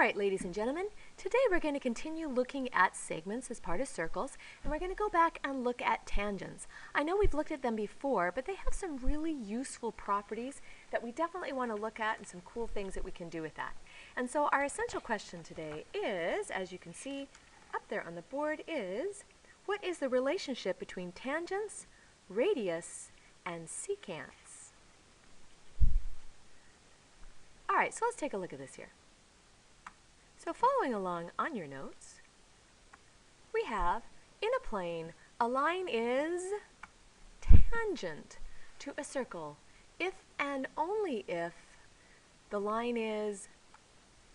Alright, ladies and gentlemen, today we're going to continue looking at segments as part of circles, and we're going to go back and look at tangents. I know we've looked at them before, but they have some really useful properties that we definitely want to look at and some cool things that we can do with that. And so our essential question today is, as you can see up there on the board, is what is the relationship between tangents, radius, and secants? Alright, so let's take a look at this here. So following along on your notes, we have, in a plane, a line is tangent to a circle if and only if the line is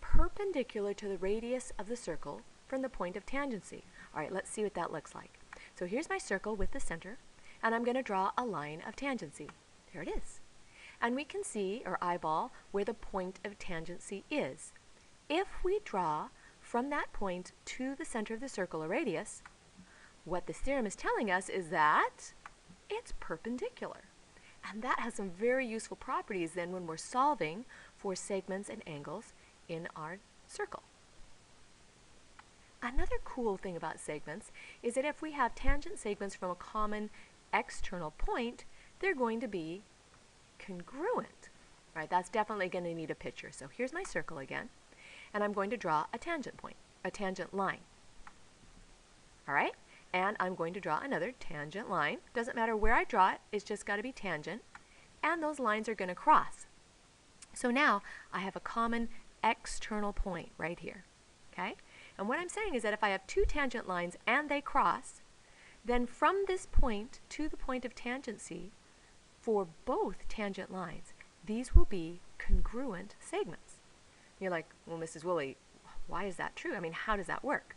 perpendicular to the radius of the circle from the point of tangency. Alright, let's see what that looks like. So here's my circle with the center, and I'm going to draw a line of tangency. There it is. And we can see, or eyeball, where the point of tangency is. If we draw from that point to the center of the circle a radius, what this theorem is telling us is that it's perpendicular. And that has some very useful properties then when we're solving for segments and angles in our circle. Another cool thing about segments is that if we have tangent segments from a common external point, they're going to be congruent. Right? That's definitely going to need a picture. So here's my circle again. And I'm going to draw a tangent point, a tangent line. All right? And I'm going to draw another tangent line. Doesn't matter where I draw it, it's just got to be tangent. And those lines are going to cross. So now I have a common external point right here. Okay? And what I'm saying is that if I have two tangent lines and they cross, then from this point to the point of tangency, for both tangent lines, these will be congruent segments. You're like, well, Mrs. Woolley, why is that true? I mean, how does that work?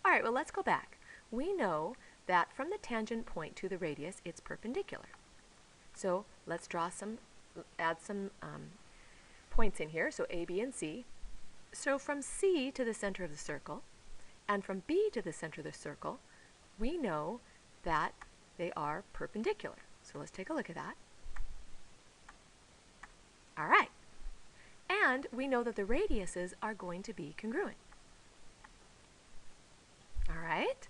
All right, well, let's go back. We know that from the tangent point to the radius, it's perpendicular. So let's draw add some points in here, so A, B, and C. So from C to the center of the circle, and from B to the center of the circle, we know that they are perpendicular. So let's take a look at that. All right. And we know that the radiuses are going to be congruent. All right?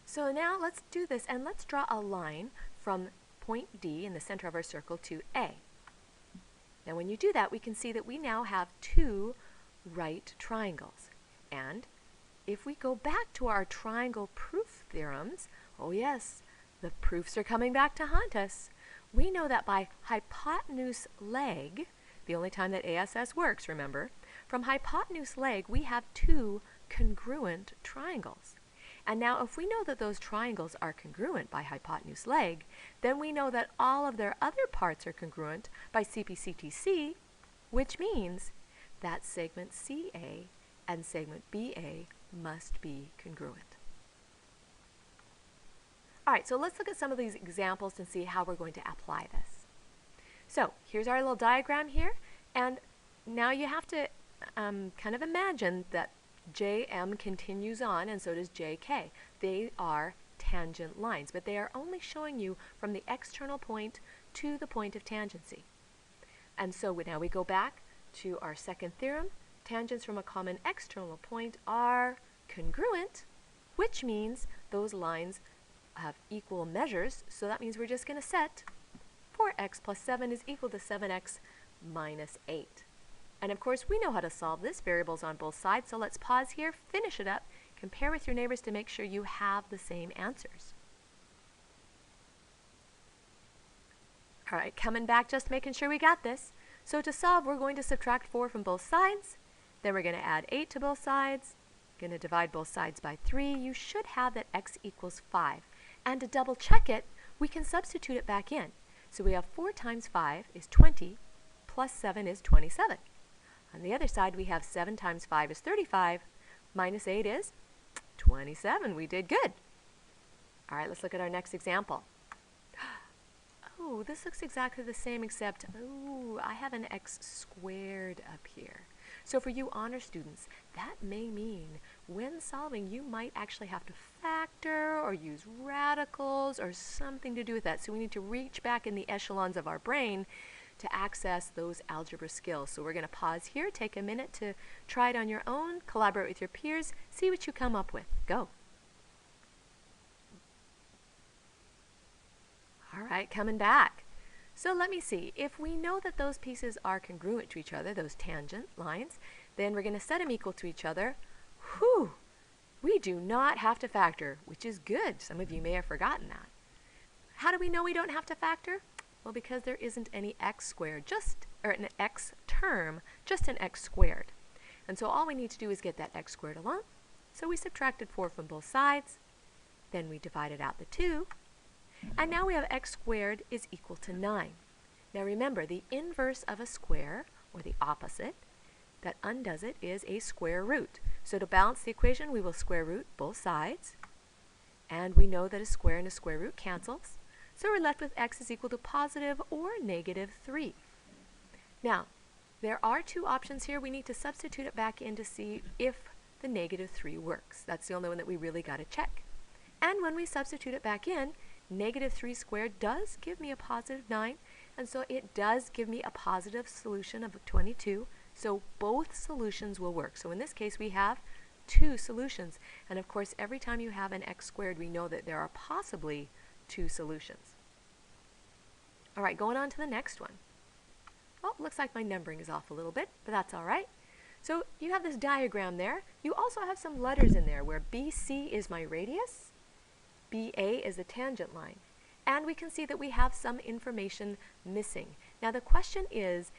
So now let's do this, and let's draw a line from point D in the center of our circle to A. Now when you do that, we can see that we now have two right triangles. And if we go back to our triangle proof theorems, oh yes, the proofs are coming back to haunt us. We know that by hypotenuse leg, the only time that ASS works, remember, from hypotenuse leg, we have two congruent triangles. And now if we know that those triangles are congruent by hypotenuse leg, then we know that all of their other parts are congruent by CPCTC, which means that segment CA and segment BA must be congruent. All right, so let's look at some of these examples and see how we're going to apply this. So here's our little diagram here, and now you have to kind of imagine that JM continues on, and so does JK. They are tangent lines, but they are only showing you from the external point to the point of tangency. And so now we go back to our second theorem. Tangents from a common external point are congruent, which means those lines have equal measures, so that means we're just going to set 4x plus 7 is equal to 7x minus 8. And of course, we know how to solve this. Variables on both sides. So let's pause here, finish it up, compare with your neighbors to make sure you have the same answers. All right, coming back, just making sure we got this. So to solve, we're going to subtract 4 from both sides. Then we're going to add 8 to both sides. Going to divide both sides by 3. You should have that x equals 5. And to double check it, we can substitute it back in. So we have 4 times 5 is 20, plus 7 is 27. On the other side, we have 7 times 5 is 35, minus 8 is 27. We did good. All right, let's look at our next example. Oh, this looks exactly the same, except, oh, I have an x squared up here. So for you honor students, that may mean when solving, you might actually have to factor or use radicals or something to do with that. So we need to reach back in the echelons of our brain to access those algebra skills. So we're going to pause here, take a minute to try it on your own, collaborate with your peers, see what you come up with. Go. All right, coming back. So let me see. If we know that those pieces are congruent to each other, those tangent lines, then we're going to set them equal to each other. Whew! We do not have to factor, which is good. Some of you may have forgotten that. How do we know we don't have to factor? Well, because there isn't any x squared, or an x term, just an x squared. And so all we need to do is get that x squared along. So we subtracted 4 from both sides. Then we divided out the 2. And now we have x squared is equal to 9. Now remember, the inverse of a square, or the opposite, that undoes it is a square root. So to balance the equation, we will square root both sides. And we know that a square and a square root cancels. So we're left with x is equal to positive or negative 3. Now, there are two options here. We need to substitute it back in to see if the negative 3 works. That's the only one that we really got to check. And when we substitute it back in, negative 3 squared does give me a positive 9. And so it does give me a positive solution of 22. So both solutions will work. So in this case, we have 2 solutions. And of course, every time you have an x squared, we know that there are possibly 2 solutions. All right, going on to the next one. Oh, looks like my numbering is off a little bit, but that's all right. So you have this diagram there. You also have some letters in there where BC is my radius, BA is the tangent line. And we can see that we have some information missing. Now the question is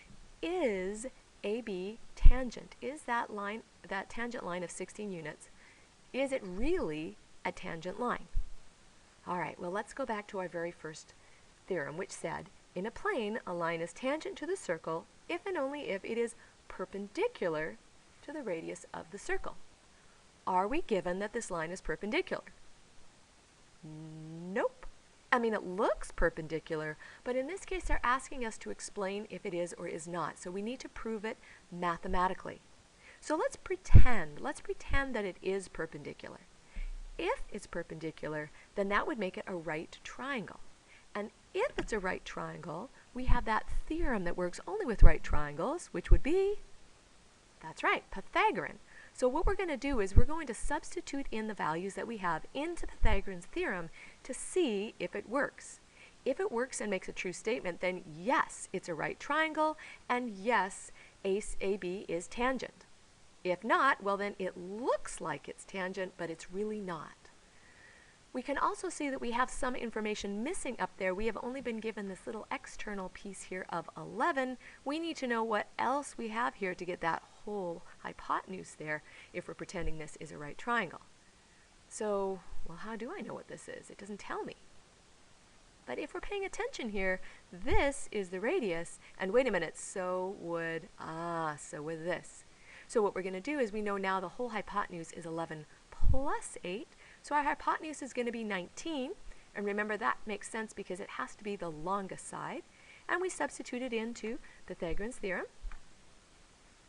AB tangent? Is that tangent line of 16 units, is it really a tangent line? All right, well, let's go back to our very first theorem, which said, in a plane, a line is tangent to the circle if and only if it is perpendicular to the radius of the circle. Are we given that this line is perpendicular? Nope. I mean, it looks perpendicular, but in this case, they're asking us to explain if it is or is not. So we need to prove it mathematically. So let's pretend that it is perpendicular. If it's perpendicular, then that would make it a right triangle. And if it's a right triangle, we have that theorem that works only with right triangles, which would be, that's right, Pythagorean. So what we're going to do is we're going to substitute in the values that we have into Pythagorean's theorem to see if it works. If it works and makes a true statement, then yes, it's a right triangle, and yes, AB is tangent. If not, well then it looks like it's tangent, but it's really not. We can also see that we have some information missing up there. We have only been given this little external piece here of 11. We need to know what else we have here to get that whole hypotenuse there if we're pretending this is a right triangle. So, well, how do I know what this is? It doesn't tell me. But if we're paying attention here, this is the radius, and wait a minute, so would this. So what we're going to do is we know now the whole hypotenuse is 11 plus 8. So our hypotenuse is going to be 19, and remember that makes sense because it has to be the longest side. And we substitute it into Pythagorean's theorem.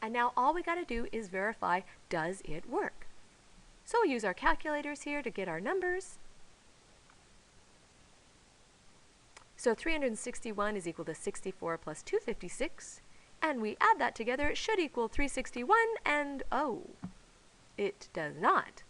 And now all we got to do is verify, does it work? So we'll use our calculators here to get our numbers. So 361 is equal to 64 plus 256. And we add that together, it should equal 361, and oh, it does not.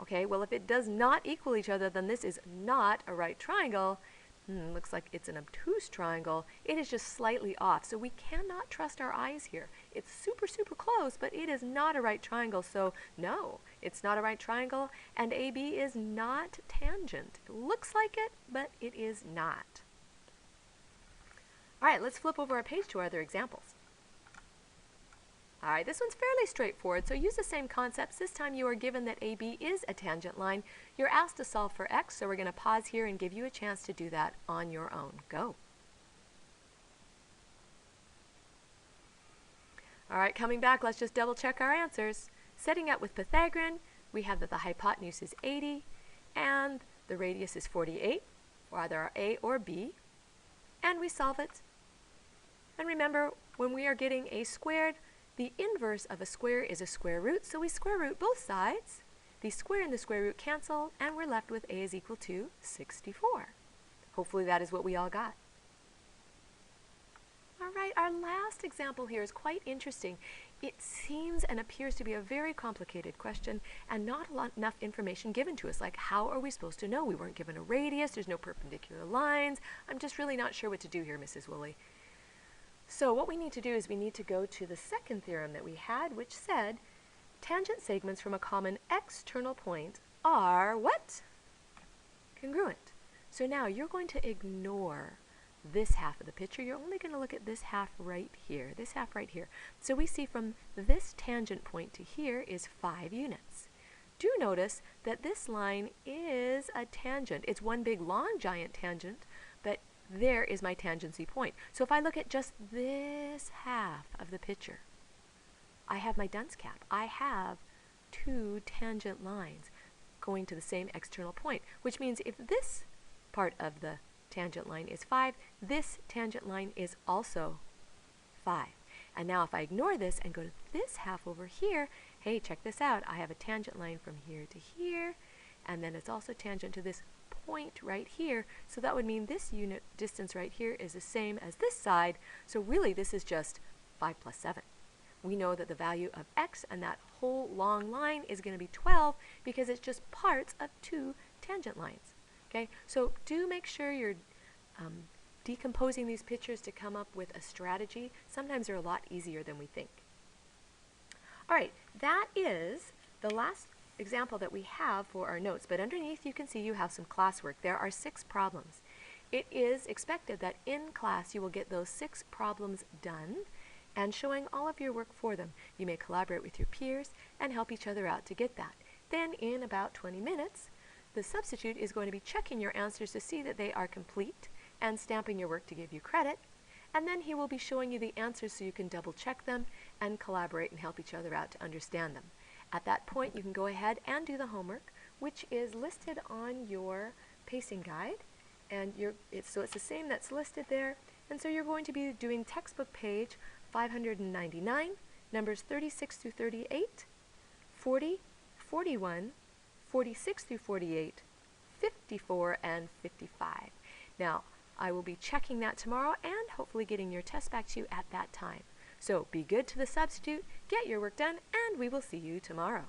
Okay, well, if it does not equal each other, then this is not a right triangle. Looks like it's an obtuse triangle. It is just slightly off, so we cannot trust our eyes here. It's super, super close, but it is not a right triangle, so no, it's not a right triangle, and AB is not tangent. It looks like it, but it is not. All right, let's flip over our page to our other examples. All right, this one's fairly straightforward, so use the same concepts. This time you are given that AB is a tangent line. You're asked to solve for x, so we're going to pause here and give you a chance to do that on your own. Go. All right, coming back, let's just double check our answers. Setting up with Pythagorean, we have that the hypotenuse is 80 and the radius is 48, for either our A or B, and we solve it. And remember, when we are getting a squared, the inverse of a square is a square root, so we square root both sides. The square and the square root cancel, and we're left with A is equal to 64. Hopefully that is what we all got. right, our last example here is quite interesting. It seems and appears to be a very complicated question and not enough information given to us. Like, how are we supposed to know? We weren't given a radius, there's no perpendicular lines. I'm just really not sure what to do here, Mrs. Woolley. So what we need to do is we need to go to the second theorem that we had, which said tangent segments from a common external point are what? Congruent. So now you're going to ignore this half of the picture. You're only going to look at this half right here, this half right here. So we see from this tangent point to here is 5 units. Do notice that this line is a tangent. It's one big long giant tangent, but there is my tangency point. So if I look at just this half of the picture, I have my dunce cap. I have 2 tangent lines going to the same external point, which means if this part of the tangent line is 5, this tangent line is also 5. And now if I ignore this and go to this half over here, hey, check this out. I have a tangent line from here to here, and then it's also tangent to this point right here. So that would mean this unit distance right here is the same as this side. So really this is just 5 plus 7. We know that the value of x and that whole long line is going to be 12 because it's just parts of 2 tangent lines. Okay, so do make sure you're decomposing these pictures to come up with a strategy. Sometimes they're a lot easier than we think. All right, that is the last example that we have for our notes, but underneath you can see you have some classwork. There are 6 problems. It is expected that in class you will get those 6 problems done and showing all of your work for them. You may collaborate with your peers and help each other out to get that. Then in about 20 minutes, the substitute is going to be checking your answers to see that they are complete and stamping your work to give you credit. And then he will be showing you the answers so you can double check them and collaborate and help each other out to understand them. At that point, you can go ahead and do the homework, which is listed on your pacing guide. And so it's the same that's listed there. And so you're going to be doing textbook page 599, numbers 36 through 38, 40, 41, 46 through 48, 54, and 55. Now, I will be checking that tomorrow and hopefully getting your test back to you at that time. So be good to the substitute, get your work done, and we will see you tomorrow.